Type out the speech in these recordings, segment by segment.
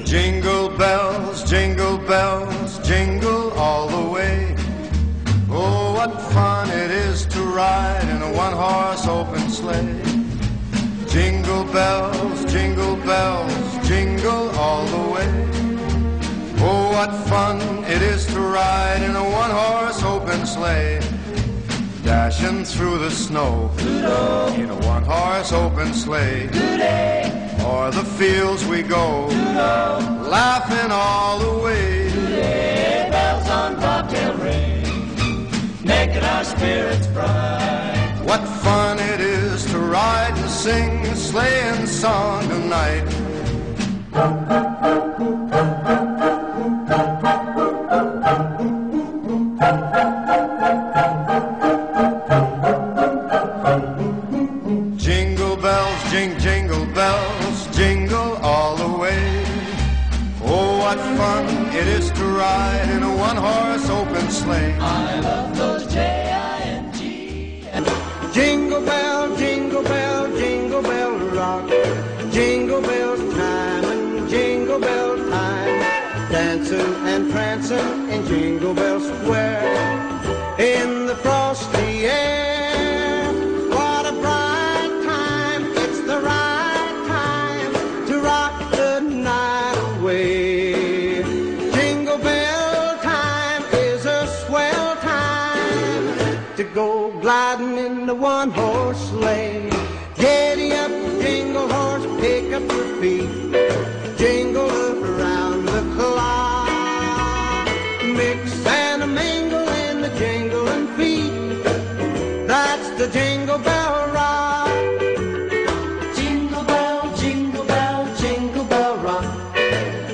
jingle bells, jingle all the way. Oh, what fun it is to ride in a one-horse open sleigh. Jingle bells, jingle all the way. Oh, what fun it is to ride in a one-horse open sleigh. Dashing through the snow in a one-horse open sleigh. O'er the fields we go, laughing all the way. Bells on bobtail ring, making our spirits bright. What fun it is to ride and sing a sleighing song tonight. Jingle bells, jingle bells, jingle all the way. Oh, what fun it is to ride in a one-horse open sleigh. I love those J-I-N-G. Jingle bell, jingle bell, jingle bell rock. Jingle bell time and jingle bell time. Dancing and prancing in Jingle Bell Square. In the frosty air, what a bright time. It's the right time to rock the night away. Jingle bell time is a swell time to go gliding in the one-horse sleigh. Giddy up, jingle horse, pick up your feet. Jingle around the clock. Mix and a mingle in the jingling feet. That's the Jingle Bell Rock. Jingle bell, jingle bell, jingle bell rock.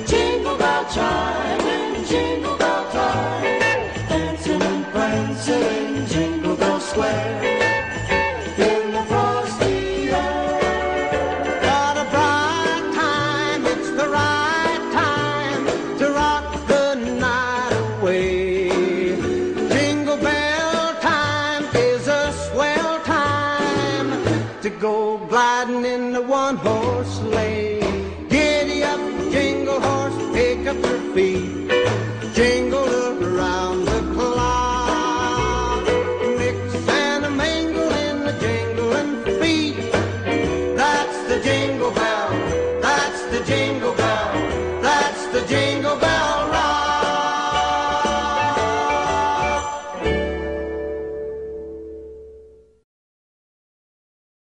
Jingle bell chime and jingle bell time. Dancing and prancing in Jingle Bell Square. In the frosty air. What a bright time, it's the right time to rock the night away. Jingle bell time is a swell time to go gliding in the one-horse sleigh.